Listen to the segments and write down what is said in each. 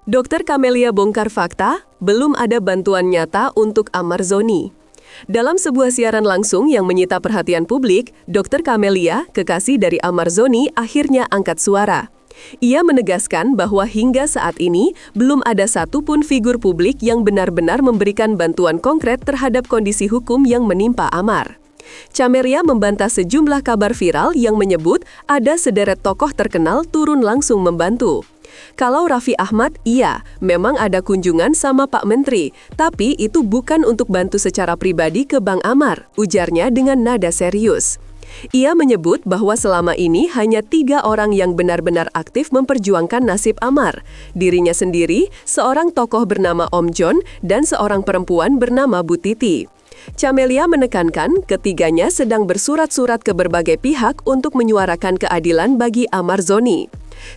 Dokter Kamelia bongkar fakta, belum ada bantuan nyata untuk Amar Zoni. Dalam sebuah siaran langsung yang menyita perhatian publik, Dokter Kamelia, kekasih dari Amar Zoni, akhirnya angkat suara. Ia menegaskan bahwa hingga saat ini belum ada satupun figur publik yang benar-benar memberikan bantuan konkret terhadap kondisi hukum yang menimpa Amar. Camelia membantah sejumlah kabar viral yang menyebut ada sederet tokoh terkenal turun langsung membantu. Kalau Raffi Ahmad, iya, memang ada kunjungan sama Pak Menteri, tapi itu bukan untuk bantu secara pribadi ke Bang Amar, ujarnya dengan nada serius. Ia menyebut bahwa selama ini hanya 3 orang yang benar-benar aktif memperjuangkan nasib Amar. Dirinya sendiri, seorang tokoh bernama Om John, dan seorang perempuan bernama Bu Titi. Camelia menekankan ketiganya sedang bersurat-surat ke berbagai pihak untuk menyuarakan keadilan bagi Amar Zoni.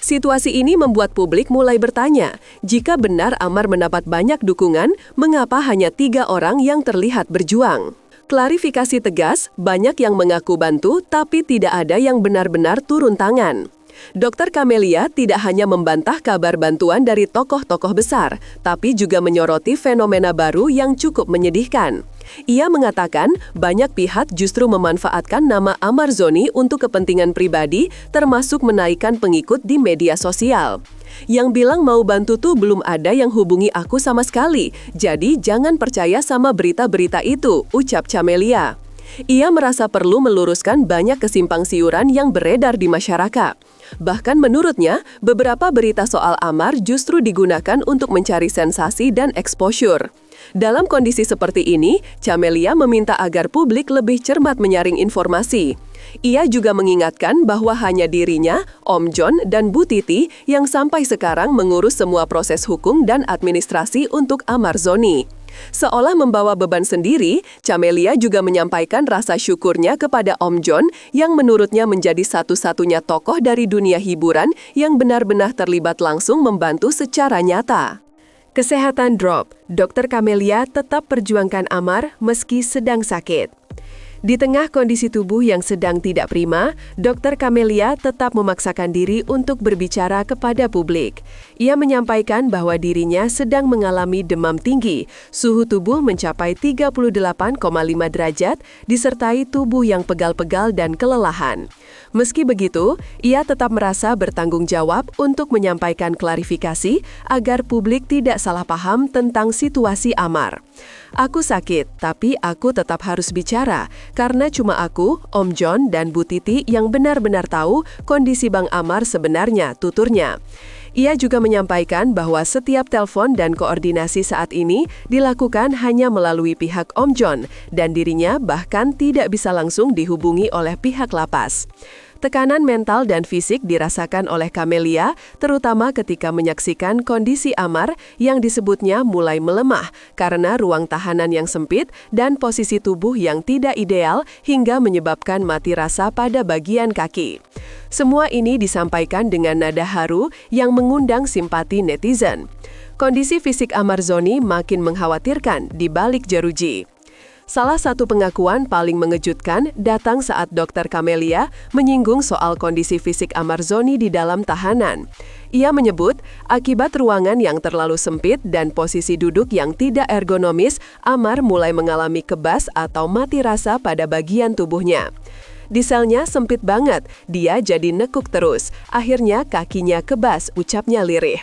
Situasi ini membuat publik mulai bertanya, jika benar Amar mendapat banyak dukungan, mengapa hanya 3 orang yang terlihat berjuang? Klarifikasi tegas, banyak yang mengaku bantu, tapi tidak ada yang benar-benar turun tangan. Dokter Kamelia tidak hanya membantah kabar bantuan dari tokoh-tokoh besar, tapi juga menyoroti fenomena baru yang cukup menyedihkan. Ia mengatakan banyak pihak justru memanfaatkan nama Amar Zoni untuk kepentingan pribadi, termasuk menaikkan pengikut di media sosial. Yang bilang mau bantu tuh belum ada yang hubungi aku sama sekali, jadi jangan percaya sama berita-berita itu, ucap Camelia. Ia merasa perlu meluruskan banyak kesimpang siuran yang beredar di masyarakat. Bahkan menurutnya, beberapa berita soal Amar justru digunakan untuk mencari sensasi dan exposure. Dalam kondisi seperti ini, Camelia meminta agar publik lebih cermat menyaring informasi. Ia juga mengingatkan bahwa hanya dirinya, Om John, dan Bu Titi yang sampai sekarang mengurus semua proses hukum dan administrasi untuk Amar Zoni. Seolah membawa beban sendiri, Camelia juga menyampaikan rasa syukurnya kepada Om John yang menurutnya menjadi satu-satunya tokoh dari dunia hiburan yang benar-benar terlibat langsung membantu secara nyata. Kesehatan drop, Dokter Kamelia tetap perjuangkan Amar meski sedang sakit. Di tengah kondisi tubuh yang sedang tidak prima, Dokter Kamelia tetap memaksakan diri untuk berbicara kepada publik. Ia menyampaikan bahwa dirinya sedang mengalami demam tinggi, suhu tubuh mencapai 38,5 derajat, disertai tubuh yang pegal-pegal dan kelelahan. Meski begitu, ia tetap merasa bertanggung jawab untuk menyampaikan klarifikasi agar publik tidak salah paham tentang situasi Amar. Aku sakit, tapi aku tetap harus bicara, karena cuma aku, Om John, dan Bu Titi yang benar-benar tahu kondisi Bang Amar sebenarnya, tuturnya. Ia juga menyampaikan bahwa setiap telepon dan koordinasi saat ini dilakukan hanya melalui pihak Om John, dan dirinya bahkan tidak bisa langsung dihubungi oleh pihak lapas. Tekanan mental dan fisik dirasakan oleh Camelia, terutama ketika menyaksikan kondisi Amar yang disebutnya mulai melemah karena ruang tahanan yang sempit dan posisi tubuh yang tidak ideal hingga menyebabkan mati rasa pada bagian kaki. Semua ini disampaikan dengan nada haru yang mengundang simpati netizen. Kondisi fisik Amar Zoni makin mengkhawatirkan di balik jeruji. Salah satu pengakuan paling mengejutkan datang saat Dokter Kamelia menyinggung soal kondisi fisik Amar Zoni di dalam tahanan. Ia menyebut, akibat ruangan yang terlalu sempit dan posisi duduk yang tidak ergonomis, Amar mulai mengalami kebas atau mati rasa pada bagian tubuhnya. Di selnya sempit banget, dia jadi nekuk terus. Akhirnya kakinya kebas, ucapnya lirih.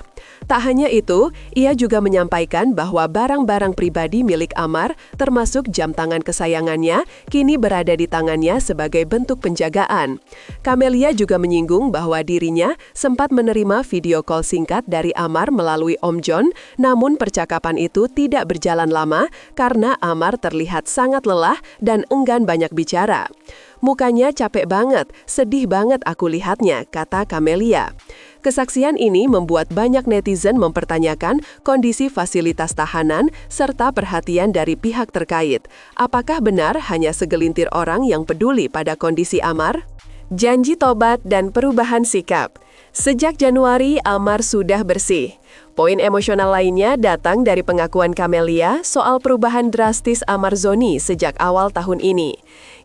Tak hanya itu, ia juga menyampaikan bahwa barang-barang pribadi milik Amar, termasuk jam tangan kesayangannya, kini berada di tangannya sebagai bentuk penjagaan. Camelia juga menyinggung bahwa dirinya sempat menerima video call singkat dari Amar melalui Om John, namun percakapan itu tidak berjalan lama karena Amar terlihat sangat lelah dan enggan banyak bicara. Mukanya capek banget, sedih banget aku lihatnya, kata Camelia. Kesaksian ini membuat banyak netizen mempertanyakan kondisi fasilitas tahanan serta perhatian dari pihak terkait. Apakah benar hanya segelintir orang yang peduli pada kondisi Amar? Janji tobat dan perubahan sikap. Sejak Januari, Amar sudah bersih. Poin emosional lainnya datang dari pengakuan Camelia soal perubahan drastis Amarzoni sejak awal tahun ini.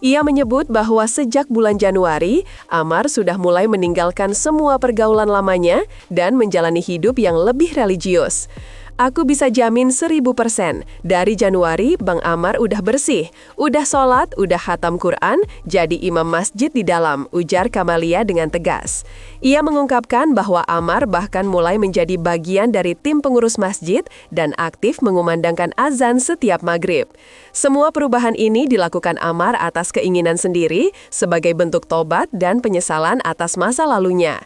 Ia menyebut bahwa sejak bulan Januari, Amar sudah mulai meninggalkan semua pergaulan lamanya dan menjalani hidup yang lebih religius. Aku bisa jamin 1000%, dari Januari Bang Amar udah bersih, udah sholat, udah khatam Quran, jadi imam masjid di dalam, ujar Camelia dengan tegas. Ia mengungkapkan bahwa Amar bahkan mulai menjadi bagian dari tim pengurus masjid dan aktif mengumandangkan azan setiap maghrib. Semua perubahan ini dilakukan Amar atas keinginan sendiri sebagai bentuk tobat dan penyesalan atas masa lalunya.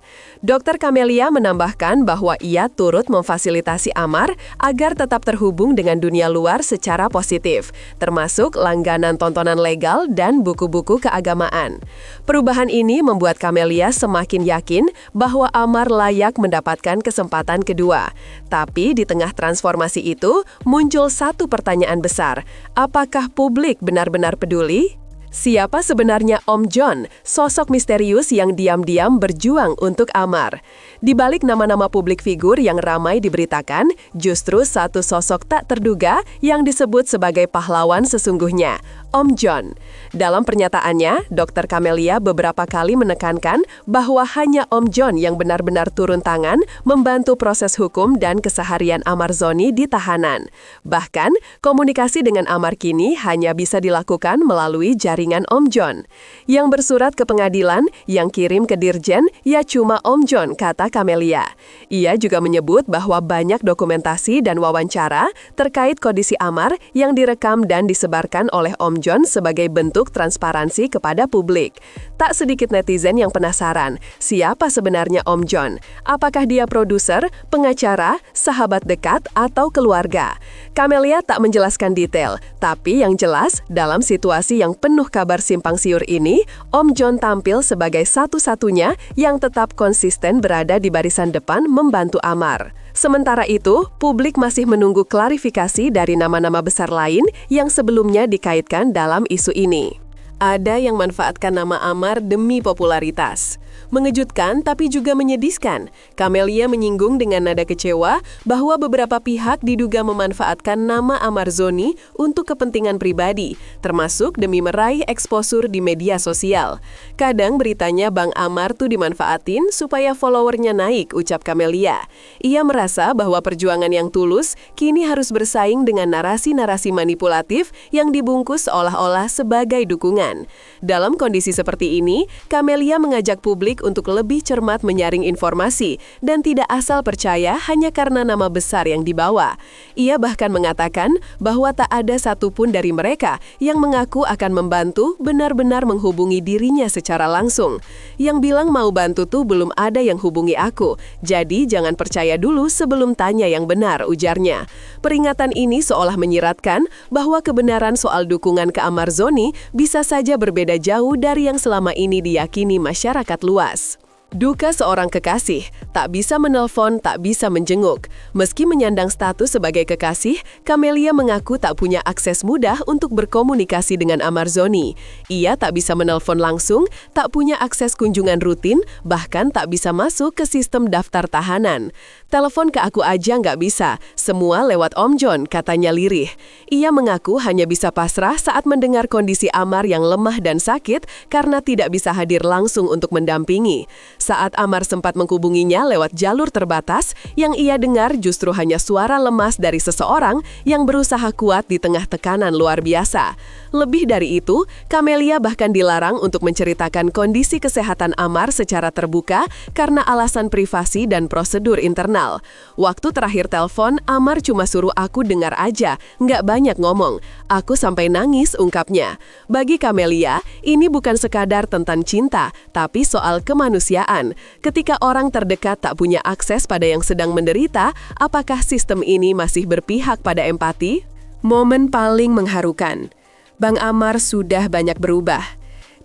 Dr. Camelia menambahkan bahwa ia turut memfasilitasi Amar agar tetap terhubung dengan dunia luar secara positif, termasuk langganan tontonan legal dan buku-buku keagamaan. Perubahan ini membuat Camelia semakin yakin bahwa Amar layak mendapatkan kesempatan kedua. Tapi di tengah transformasi itu, muncul satu pertanyaan besar. Apakah publik benar-benar peduli? Siapa sebenarnya Om John, sosok misterius yang diam-diam berjuang untuk Amar? Di balik nama-nama publik figur yang ramai diberitakan, justru satu sosok tak terduga yang disebut sebagai pahlawan sesungguhnya, Om John. Dalam pernyataannya, Dr. Camelia beberapa kali menekankan bahwa hanya Om John yang benar-benar turun tangan membantu proses hukum dan keseharian Amarzoni di tahanan. Bahkan, komunikasi dengan Amar kini hanya bisa dilakukan melalui jaringan Om John. Yang bersurat ke pengadilan, yang kirim ke Dirjen, ya cuma Om John, kata Camelia. Ia juga menyebut bahwa banyak dokumentasi dan wawancara terkait kondisi Amar yang direkam dan disebarkan oleh Om John sebagai bentuk transparansi kepada publik. Tak sedikit netizen yang penasaran, siapa sebenarnya Om John? Apakah dia produser, pengacara, sahabat dekat, atau keluarga? Camelia tak menjelaskan detail, tapi yang jelas, dalam situasi yang penuh kabar simpang siur ini, Om John tampil sebagai satu-satunya yang tetap konsisten berada di barisan depan membantu Amar. Sementara itu, publik masih menunggu klarifikasi dari nama-nama besar lain yang sebelumnya dikaitkan dalam isu ini. Ada yang manfaatkan nama Amar demi popularitas. Mengejutkan tapi juga menyedihkan. Camelia menyinggung dengan nada kecewa bahwa beberapa pihak diduga memanfaatkan nama Amarzoni untuk kepentingan pribadi, termasuk demi meraih eksposur di media sosial. Kadang beritanya Bang Amar tuh dimanfaatin supaya followernya naik, ucap Camelia. Ia merasa bahwa perjuangan yang tulus kini harus bersaing dengan narasi-narasi manipulatif yang dibungkus seolah-olah sebagai dukungan. Dalam kondisi seperti ini, Camelia mengajak publik untuk lebih cermat menyaring informasi dan tidak asal percaya hanya karena nama besar yang dibawa. Ia bahkan mengatakan bahwa tak ada satupun dari mereka yang mengaku akan membantu benar-benar menghubungi dirinya secara langsung. Yang bilang mau bantu tuh belum ada yang hubungi aku, jadi jangan percaya dulu sebelum tanya yang benar, ujarnya. Peringatan ini seolah menyiratkan bahwa kebenaran soal dukungan ke Amarzoni bisa saja berbeda jauh dari yang selama ini diyakini masyarakat luas. Duka seorang kekasih, tak bisa menelpon, tak bisa menjenguk. Meski menyandang status sebagai kekasih, Camelia mengaku tak punya akses mudah untuk berkomunikasi dengan Amarzoni. Ia tak bisa menelpon langsung, tak punya akses kunjungan rutin, bahkan tak bisa masuk ke sistem daftar tahanan. Telepon ke aku aja nggak bisa, semua lewat Om John, katanya lirih. Ia mengaku hanya bisa pasrah saat mendengar kondisi Amar yang lemah dan sakit karena tidak bisa hadir langsung untuk mendampingi. Saat Amar sempat menghubunginya lewat jalur terbatas, yang ia dengar justru hanya suara lemas dari seseorang yang berusaha kuat di tengah tekanan luar biasa. Lebih dari itu, Camelia bahkan dilarang untuk menceritakan kondisi kesehatan Amar secara terbuka karena alasan privasi dan prosedur internal. Waktu terakhir telepon, Amar cuma suruh aku dengar aja, nggak banyak ngomong. Aku sampai nangis, ungkapnya. Bagi Camelia, ini bukan sekadar tentang cinta, tapi soal kemanusiaan. Ketika orang terdekat tak punya akses pada yang sedang menderita, apakah sistem ini masih berpihak pada empati? Momen paling mengharukan. Bang Amar sudah banyak berubah.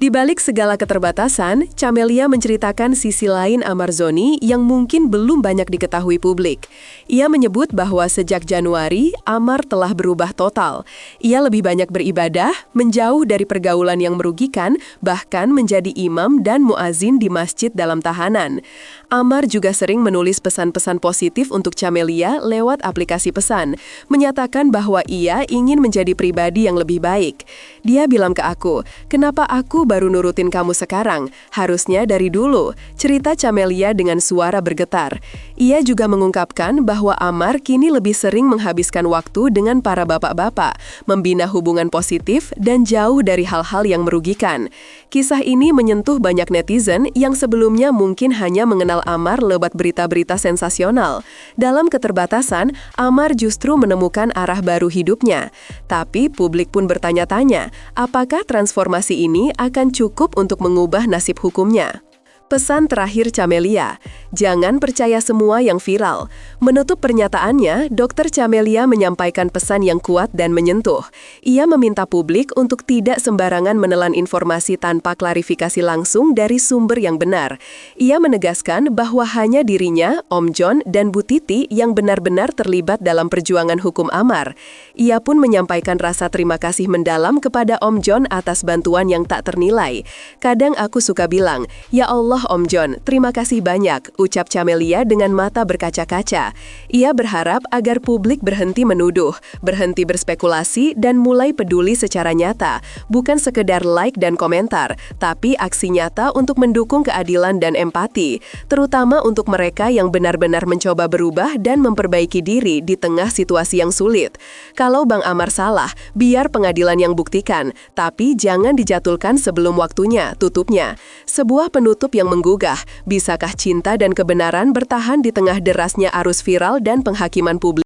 Di balik segala keterbatasan, Camelia menceritakan sisi lain Amarzoni yang mungkin belum banyak diketahui publik. Ia menyebut bahwa sejak Januari, Amar telah berubah total. Ia lebih banyak beribadah, menjauh dari pergaulan yang merugikan, bahkan menjadi imam dan muazin di masjid dalam tahanan. Amar juga sering menulis pesan-pesan positif untuk Camelia lewat aplikasi pesan, menyatakan bahwa ia ingin menjadi pribadi yang lebih baik. Dia bilang ke aku, "Kenapa aku baru nurutin kamu sekarang? Harusnya dari dulu," cerita Camelia dengan suara bergetar. Ia juga mengungkapkan bahwa Amar kini lebih sering menghabiskan waktu dengan para bapak-bapak, membina hubungan positif, dan jauh dari hal-hal yang merugikan. Kisah ini menyentuh banyak netizen yang sebelumnya mungkin hanya mengenal Amar lewat berita-berita sensasional. Dalam keterbatasan, Amar justru menemukan arah baru hidupnya. Tapi publik pun bertanya-tanya, apakah transformasi ini akan cukup untuk mengubah nasib hukumnya? Pesan terakhir Camelia, jangan percaya semua yang viral. Menutup pernyataannya, Dr. Camelia menyampaikan pesan yang kuat dan menyentuh. Ia meminta publik untuk tidak sembarangan menelan informasi tanpa klarifikasi langsung dari sumber yang benar. Ia menegaskan bahwa hanya dirinya, Om John, dan Bu Titi yang benar-benar terlibat dalam perjuangan hukum Amar. Ia pun menyampaikan rasa terima kasih mendalam kepada Om John atas bantuan yang tak ternilai. "Kadang aku suka bilang, ya Allah Om John, terima kasih banyak," ucap Camelia dengan mata berkaca-kaca. Ia berharap agar publik berhenti menuduh, berhenti berspekulasi, dan mulai peduli secara nyata, bukan sekedar like dan komentar, tapi aksi nyata untuk mendukung keadilan dan empati, terutama untuk mereka yang benar-benar mencoba berubah dan memperbaiki diri di tengah situasi yang sulit. Kalau Bang Amar salah, biar pengadilan yang buktikan, tapi jangan dijatuhkan sebelum waktunya, tutupnya. Sebuah penutup yang menggugah, bisakah cinta dan kebenaran bertahan di tengah derasnya arus viral dan penghakiman publik?